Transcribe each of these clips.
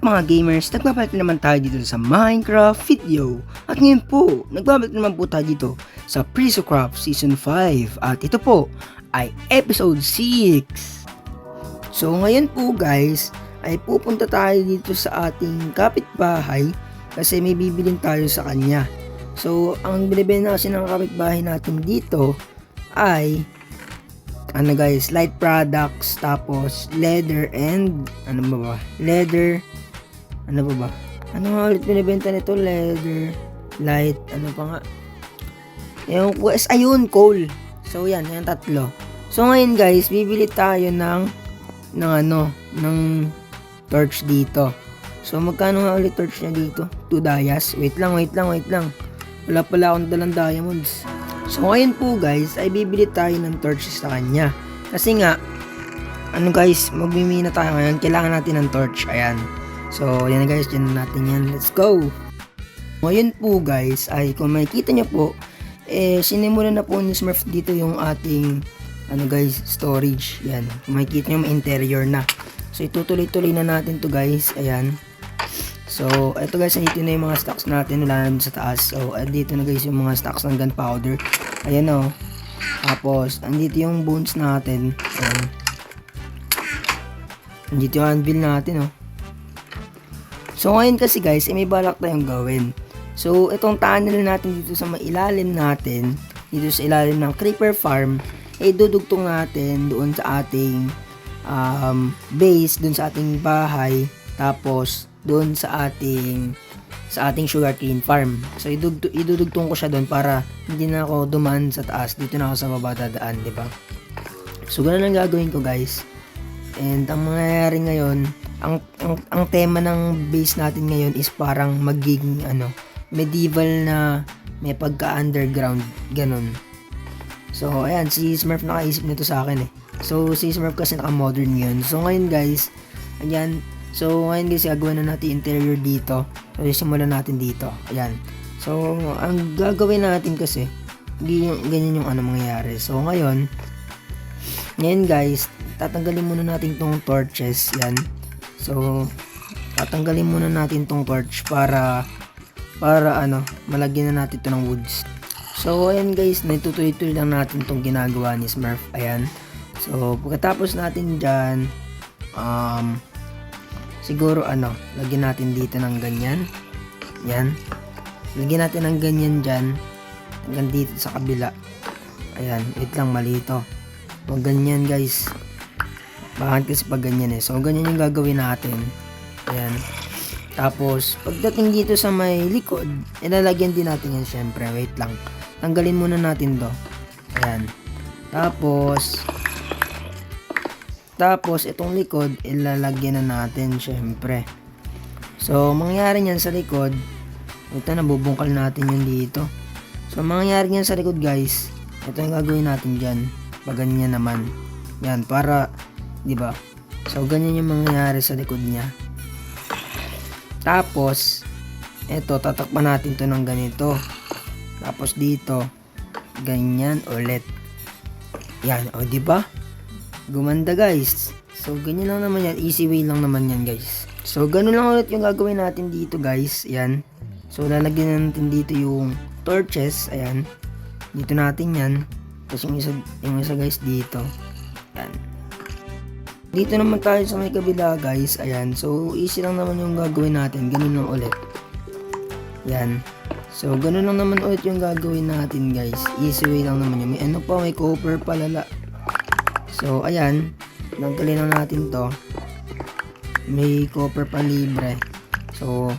up mga gamers? Nagbabalik na naman tayo dito sa Minecraft video. At ngayon po, nagbabalik naman po tayo dito sa Prisocraft Season 5. At ito po ay Episode 6. So ngayon po guys, ay pupunta tayo dito sa ating kapitbahay kasi may bibiling tayo sa kanya. So ang binibenta kasi ng kapitbahay natin dito ay guys, light products, tapos leather and ano ba? Leather, ano ba? Ano nga ulit binibenta nito? Leather, light, ano pa nga? Yung quest, ayun, coal. So yan, yung tatlo. So ngayon guys, bibili tayo ng torch dito. So magkano nga ulit torch niya dito? 2 dayas. Wait lang. Wala pala akong dalang diamonds. So ngayon po guys, ay bibili tayo ng torches sa kanya. Kasi nga, guys, magmimina tayo ngayon. Kailangan natin ng torch. Ayan. So yan guys, dyan natin yan. Let's go! Ngayon po guys, ay kung makikita nyo po, sinimulan na po ni Smurf dito yung ating guys, storage. Yan. Kung makikita nyo, may interior na. So itutuloy-tuloy na natin to guys. Ayan. So, ito guys, andito na yung mga stocks natin, wala na sa taas. So, andito na guys yung mga stocks ng gunpowder. Ayan o. Tapos, andito yung bones natin. Ayan. Andito yung anvil natin o. So, ngayon kasi guys, may balak tayong gawin. So, itong tunnel natin dito sa mailalim natin, dito sa ilalim ng creeper farm, dudugtong natin doon sa ating base, doon sa ating bahay. Tapos, doon sa ating sugarcane farm. So idudugtong ko siya doon para hindi na ako dumaan sa taas. Dito na ako sa baba dadaan, di ba? So ganun ang gagawin ko, guys. And ang mangyayari ngayon, ang tema ng base natin ngayon is parang magiging medieval na may pagka-underground, ganun. So ayan, si Smurf nakaisip nito sa akin eh. So si Smurf kasi naka-modern yun. So ngayon guys, ayan. So, ngayon guys, gagawin na natin interior dito. So, simulan natin dito. Ayan. So, ang gagawin natin kasi, ganyan yung mangyayari. So, ngayon guys, tatanggalin muna natin tong torches. Yan. So, tatanggalin muna natin tong torch para malagyan na natin ito ng woods. So, ayan guys, natutuloy-tuloy lang natin tong ginagawa ni Smurf. Ayan. So, pagkatapos natin dyan, siguro lagyan natin dito ng ganyan. Yan. Lagyan natin ng ganyan dyan. Hanggang dito sa kabila. Ayan. Wait lang, mali ito. Huwag ganyan guys. Bakit kasi pag ganyan eh. So ganyan yung gagawin natin. Ayan. Tapos pagdating dito sa may likod, ilalagyan din natin yan syempre. Wait lang. Tanggalin muna natin to. Ayan. Tapos, itong likod, ilalagyan na natin, syempre. So, mangyayari niyan sa likod, ito, nabubungkal natin yun dito. So, mangyayari niyan sa likod, guys, ito yung gagawin natin dyan. Pag ganyan naman. Yan, para, di ba? So, ganyan yung mangyayari sa likod niya. Tapos, ito, tatakpan natin to ng ganito. Tapos, dito, ganyan ulit. Yan, o, di ba? Gumanda guys. So ganyan lang naman yan. Easy way lang naman yan guys. So ganun lang ulit yung gagawin natin dito guys. Ayan. So lalagyan natin dito yung torches. Ayan. Dito natin yan. Tapos yung isa guys dito. Ayan. Dito naman tayo sa may kabila guys. Ayan. So easy lang naman yung gagawin natin. Ganun lang ulit. Ayan. So ganun lang naman ulit yung gagawin natin guys. Easy way lang naman yun. May copper palala. So, ayan. Nagkalin na natin to. May copper pa libre. So,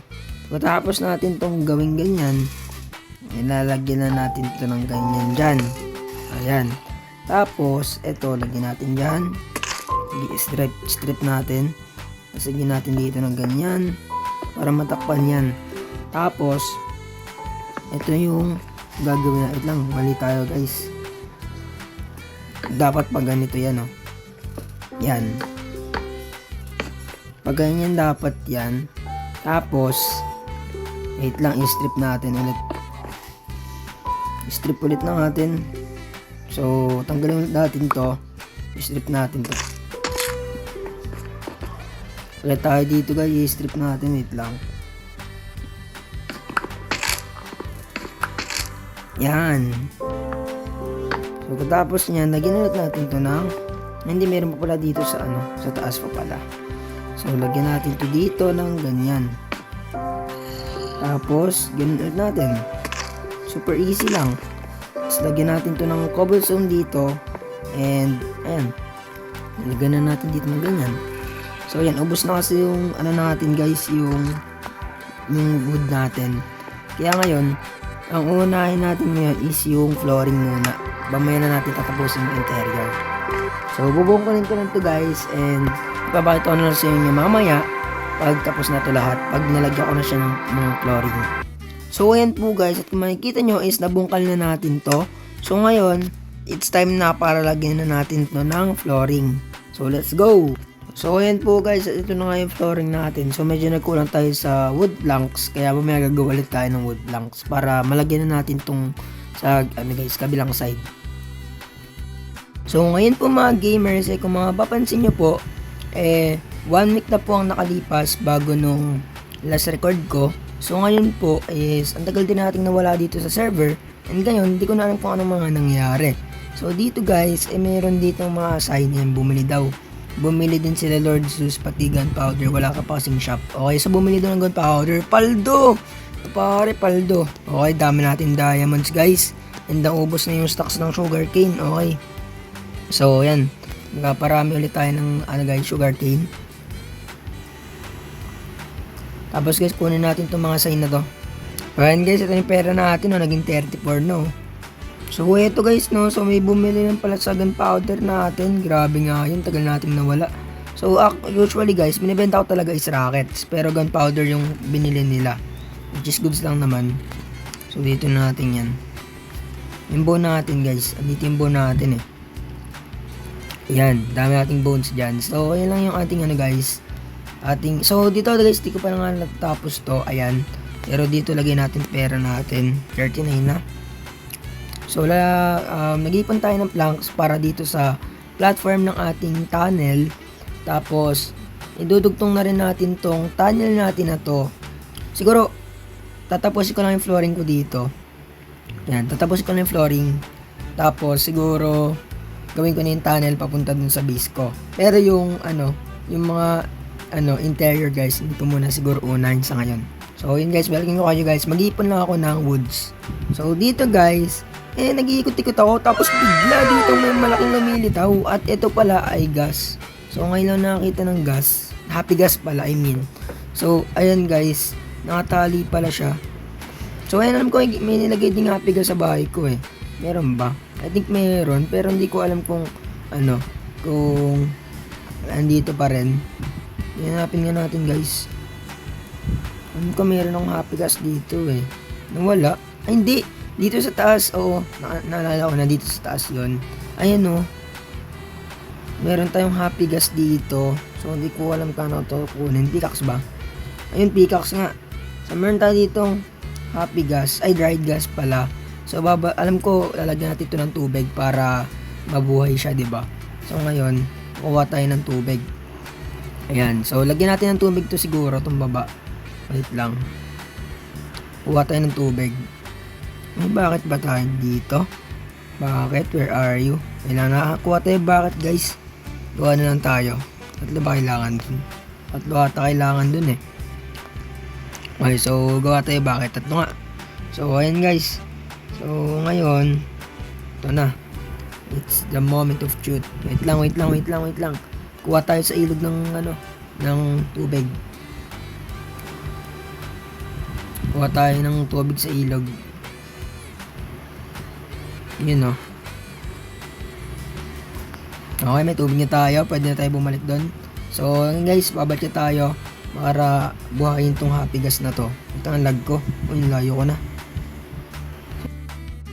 matapos natin tong gawing ganyan, ilalagyan na natin ito ng ganyan dyan. Ayan. Tapos, ito, lagyan natin dyan. Strip natin. Lagyan natin dito ng ganyan. Para matakpan yan. Tapos, ito yung gagawin natin lang. Mali tayo guys. Dapat pag ganito yan yan, pag ganyan dapat yan. Tapos wait lang, i-strip natin ulit, i-strip ulit na natin. So tanggalin ulit natin to, i-strip natin to. Ulit tayo dito guys, i-strip natin, wait lang. Yan. So katapos niyan, lagyan ulit natin to ng, hindi meron pa pala dito sa sa taas pa pala. So lagyan natin to dito ng ganyan. Tapos, ganun ulit natin. Super easy lang. Tapos lagyan natin to ng cobblestone dito. And, ayan. Lagyan na natin dito ng ganyan. So, ayan. Ubos na kasi yung, natin guys, yung wood natin. Kaya ngayon, ang uunahin natin ngayon is yung flooring muna. Mamaya na natin tatapusin yung interior. So, bubungkalin ko lang to guys. And, ipapakita ko na lang sa inyo mamaya pag tapos na to lahat, pag nalagyan ko na siya ng mga flooring. So ayan po guys, at kung makikita nyo is nabungkal na natin to. So ngayon, it's time na para lagyan na natin to ng flooring. So let's go! So ayan po guys, ito na nga yung flooring natin. So medyo nagkulang tayo sa wood planks, kaya mamaya gagawa ulit tayo ng wood planks para malagyan na natin tong sa guys, kabilang side. So ngayon po mga gamers, kung mapapansin nyo po, 1 week na po ang nakalipas bago nung last record ko. So ngayon po is ang tagal din nating nawala dito sa server. And ngayon hindi ko na alam kung anong mga nangyari. So dito guys, meron dito mga sign yan, bumili daw. Bumili din sila Lord Zeus pati gunpowder, wala ka pa kasing shop. Okay, so bumili daw ng gunpowder. Paldo! Pare, paldo. Okay, dami natin diamonds guys. And naubos na yung stocks ng sugarcane. Okay. So yan, nagparami ulit tayo ng guys, sugarcane. Tapos guys, kunin natin itong mga sign na to. Ayan guys, ito yung pera natin, naging 34 no. So ito guys no, so may bumili ng pala sa gunpowder natin. Grabe nga yun, tagal natin nawala. So usually guys, binibenta ko talaga is rockets, pero gunpowder yung binili nila, which is goods lang naman. So dito natin yan. Yung bone natin guys, dito yung bone natin Yan, dami nating bones dyan. So ayan lang yung ating guys. So dito guys, di ko pa nga natapos to, ayan. Pero dito lagay natin pera natin, 39 na. So nag-ipon tayo ng planks para dito sa platform ng ating tunnel. Tapos idudugtong na rin natin tong tunnel natin na to. Siguro tatapusin ko lang yung flooring ko dito. Yan, tatapusin ko lang yung flooring. Tapos siguro gawin ko na yung tunnel papunta dun sa base ko. Pero yung yung mga interior guys, hindi ko muna siguro unahin sa ngayon. So yun guys, welcome ko kayo guys. Mag-iipon lang ako ng woods. So dito guys, nag-iikot-ikot ako, tapos bigla dito may malaking lumilitaw. At ito pala ay gas. So ngayon lang nakakita ng gas. Happy gas pala, I mean. So ayan guys, nakatali pala siya. So ayan, alam ko may nilagay din happy gas sa bahay ko Meron ba? I think meron, pero hindi ko alam kung kung andito pa rin. Hanapin nga natin guys. Alam ko meron ng happy gas dito Nawala. Ay hindi. Dito sa taas. Oo. Naalala ko na dito sa taas yun. Ayan meron tayong happy gas dito. So hindi ko alam kano to kunin. Pickaxe ba? Ayun, pickaxe nga. So meron tayo ditong happy gas. Ay, dried gas pala. So alam ko lalagyan natin ito ng tubig para mabuhay siya, diba? So ngayon, kuha tayo ng tubig. Ayan, so lagyan natin ng tubig to siguro, itong baba. Wait lang. Kuha tayo ng tubig. Bakit ba tayo dito? Bakit? Where are you? Kailangan nakakuha tayo. Bakit guys? Gawa na lang tayo. Tatlo ba kailangan dun? Tatlo ata kailangan dun Okay, so gawa tayo. Bakit? Tatlo nga. So ayan guys. So ngayon, ito na. It's the moment of truth. Wait lang. Kuha tayo sa ilog ng tubig. Kuha tayo ng tubig sa ilog. Yun Okay, may tubig na tayo. Pwede na tayo bumalik doon. So guys, babalik na tayo para buhayin tong happy gas na to. Ito ang lag ko. Uy, layo ko na.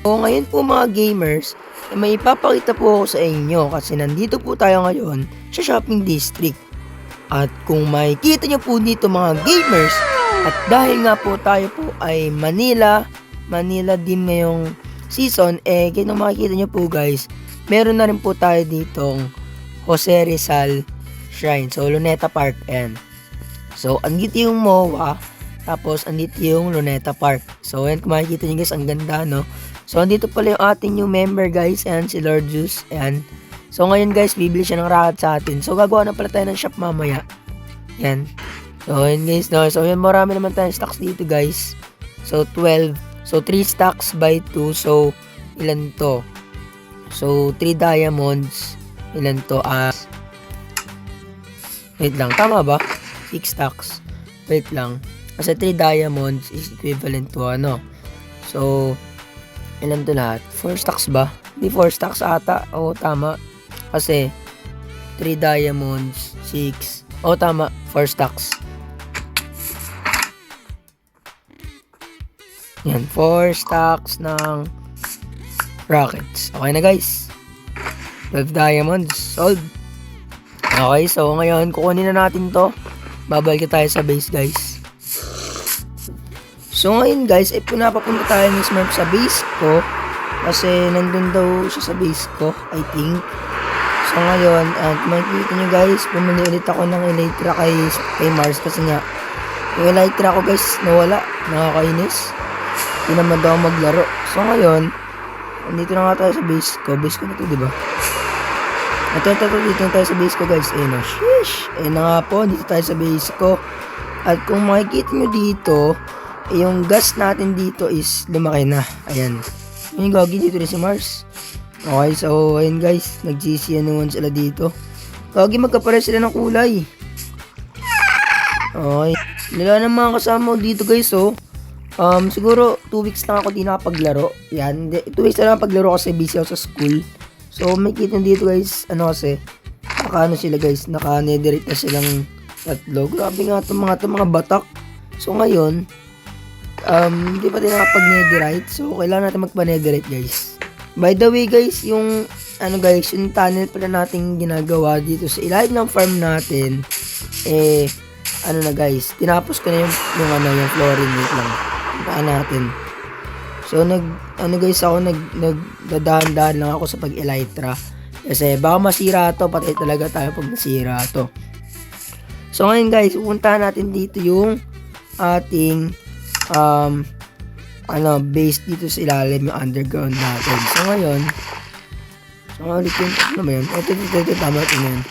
So ngayon po mga gamers, may ipapakita po ako sa inyo kasi nandito po tayo ngayon sa shopping district. At kung makikita nyo po dito mga gamers, at dahil nga po tayo po ay Manila din ngayong season, kaya makikita nyo po guys, meron na rin po tayo ditong Jose Rizal Shrine. So Luneta Park So, andito yung MOA, tapos andito yung Luneta Park. So, ayan, kung makikita nyo guys, ang ganda, no? So, andito pala yung ating new member guys, ayan, si Lord Juice, ayan. So, ngayon guys, bibili siya ng racket sa atin. So, gagawa na pala tayo ng shop mamaya. Ayan. So, ayan guys, no? So, ayan, marami naman tayong stocks dito guys. So, 12. So, 3 stacks by 2. So, ilan to? So, 3 diamonds. Ilan to? Wait lang, tama ba? 6 stacks. Wait lang. Kasi 3 diamonds is equivalent to ano. So, ilan to lahat? 4 stacks ba? Hindi 4 stacks ata. Oo, tama. Kasi, 3 diamonds, 6. Oo, tama. 4 stacks. Yan, 4 stacks ng rockets. Okay na guys. 12 diamonds. Sold. Okay, so ngayon, kukunin na natin to. Babalik tayo sa base guys. So ngayon guys, pinapapunta tayo ni Smurf sa base ko. Kasi nandun daw siya sa base ko, I think. So ngayon, at makikita nyo guys, bumili ulit ako ng Elytra kay Mars. Kasi nga, yung Elytra ko guys, nawala. Nakakainis. Hindi naman daw maglaro. So ngayon, dito na nga tayo sa base ko. Base ko na to, diba? Ito, dito na tayo sa base ko guys. Ayun o, sheesh. Ayun na nga po, dito tayo sa base ko. At kung makikita nyo dito, yung gas natin dito is lumaki na. Ayan. Yung gagi dito rin si Mars. Okay, so ayun guys, nag-GC naman sila dito. Gagi, magkapare sila ng kulay. Okay. Nila ng mga kasama dito guys, oh. Siguro 2 weeks lang ako di nakapaglaro. Yan, 2 weeks lang paglaro kasi busy ako sa school. So, may kita dito guys, ano kasi, naka sila guys, naka-netherite na silang tatlo. Grabe nga itong mga batak. So, ngayon, hindi pa din nakapag-netherite. So, kailangan natin magpa-netherite guys. By the way guys, yung, yung tunnel pala natin ginagawa dito sa ilalim ng farm natin, na guys, tinapos ko na yung flooring, wait lang. Puntaan natin. So, nagdadahan-dahan lang ako sa pag-elytra. Kasi, baka masira to. Patay talaga tayo pag nasira to. So, ngayon guys, pupuntahan natin dito yung ating, base dito sa ilalim, yung underground natin. So, ngayon, ulit yun, ano ba yun? Ito, tama ito yun.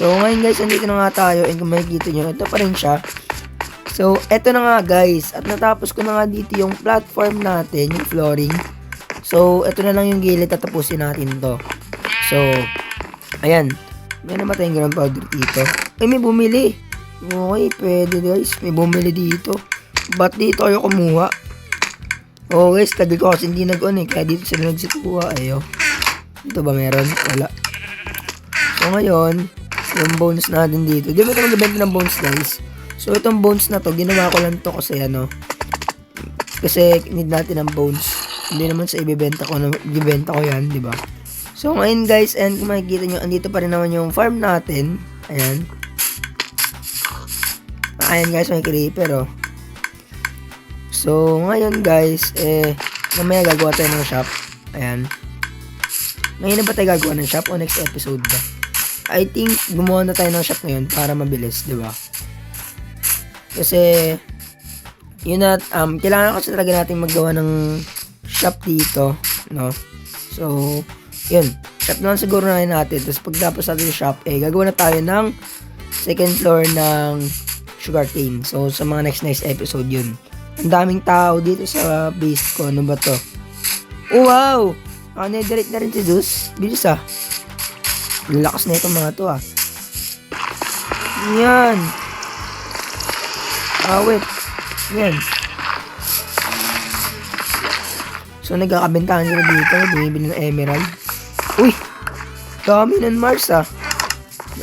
So, ngayon guys, andito na nga tayo. And kung makikita nyo, ito pa rin siya. So, eto na nga guys. At natapos ko na nga dito yung platform natin, yung flooring. So, eto na lang yung gilid. Tatapusin natin to. So, ayan. May namatay yung ground powder dito. Ay, may bumili. Okay, pwede guys. May bumili dito. Ba't dito kayo kumuha? Oh guys, tagal ko kasi hindi nag-on eh. Kaya dito sila nagsikuha. Ayo. Dito ba meron? Wala. So, ngayon, yung bones natin dito. Di ba ito mag-ibenta ng bones guys? So, itong bones na to, ginawa ko lang to kasi kasi need natin ng bones. Hindi naman sa ibibenta ko yan, di ba? So, ngayon guys, and kung makikita nyo, andito pa rin naman yung farm natin. Ayan. Ayan guys, may creeper, oh. So, ngayon guys, mamaya gagawa tayo ng shop. Ayan. Ngayon na ba tayo gagawa ng shop o next episode ba? I think, gumawa na tayo ng shop ngayon para mabilis, di ba? Kasi, yun na, kailangan kasi talaga natin maggawa ng shop dito, no? So, yun. Shop na lang siguro na natin. Tapos, pagtapos natin yung shop, gagawa na tayo ng second floor ng sugarcane. So, sa mga next episode yun. Ang daming tao dito sa base ko. Ano ba to? Oh, wow! Netherite na rin si Zeus. Bilis ah. Lakas na itong mga to ah. Yan. Wait. Yan. So, nagkakabentahan sila dito. Bumibili ng emerald. Uy! Dami ng Mars ah.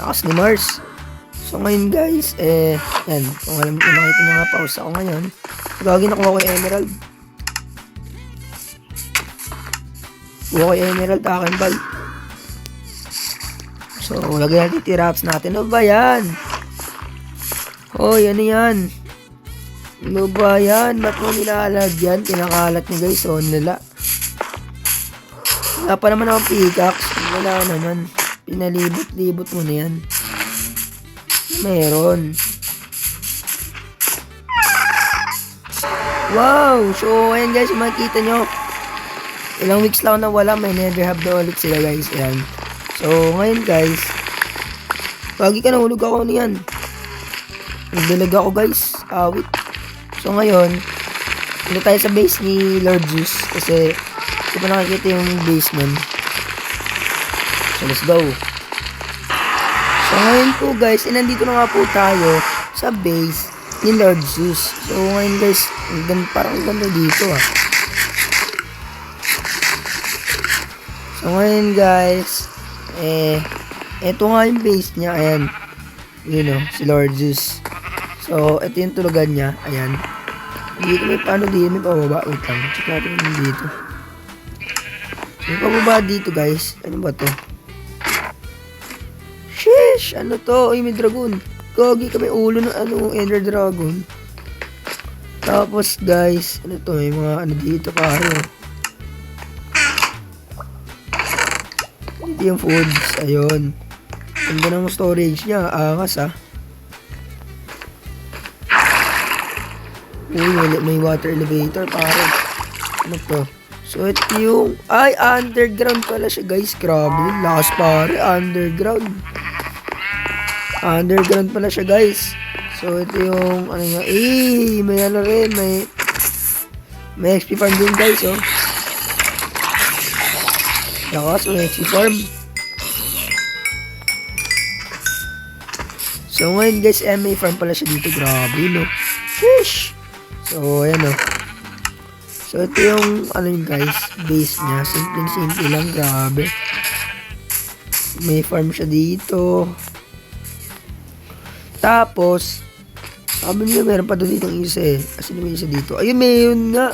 Lakas ni Mars. So, ngayon guys, yan. Kung alam ko, makita nyo nga pause ako ngayon. Gagawin nakuha ko yung emerald. Kuha ko yung emerald akin, bal. So, lagyan natin tiraps natin. Ano ba yan? Hoy, ano yan? Ano ba yan? Ba't mo nilalagyan? Pinakalat niya guys. So, nila. Wala pa naman akong pickaxe. Wala naman. Pinalibot-libot mo na yan. Meron. Wow! So, ayan guys, makikita nyo. Ilang weeks lang na wala, may never have na ulit sila guys. Ayan. So, ngayon guys, lagi ka nahulog ako niyan. Nagdalag ako guys. Wait. So, ngayon, punta tayo sa base ni Lord Zeus. Kasi, hindi pa nakikita yung base nun. So, let's go. So, ngayon po guys, nandito na nga po tayo sa base ni Lord Zeus. So, ngayon guys, parang ganda dito So, ngayon guys, eto nga yung base niya. Ayan. Yun si Lord Zeus. So, ito yung tulugan niya. Ayan. Dito may paano dito. May pababa. Wait lang. Check natin yung dito. May pababa dito guys. Ano ba to? Sheesh! Ano to? Ay, may dragon. Gogi ka, may ulo ng Ender Dragon. Tapos guys, ano to? May mga ano dito pare. Dito yung foods. Ayun. Ganda ng storage niya. Angas Uy, may water elevator pare. Ano to? So ito yung underground pala siya guys. Grabe, lakas pare. Underground pala siya guys. So ito yung ano nga, may ano rin, may XP farm din guys Lakas, may XP farm. So ngayon guys, may farm pala siya dito. Grabe Sheesh. So ayan So ito yung ano yun guys, base niya. Simple lang, grabe. May farm siya dito. Tapos, sabi niya meron pa doon dito isa Kasi may isa dito. Ayun, mayroon nga.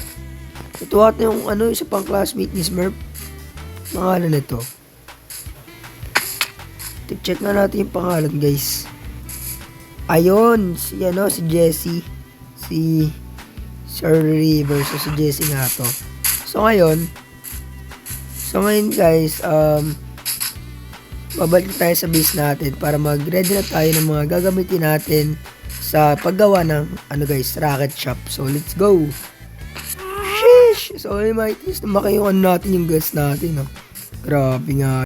Ito ata yung isa pang classmate ni Smurf. Pangalan nito. Check nga natin yung pangalan guys. Ayun, si Jesse. Si Sir River. So, si Jesse nga to. So, ngayon guys, babalik tayo sa base natin para mag-ready na tayo ng mga gagamitin natin sa paggawa ng guys, rocket shop. So let's go. Sheesh! So makikita natin yung gas natin Grabe nga.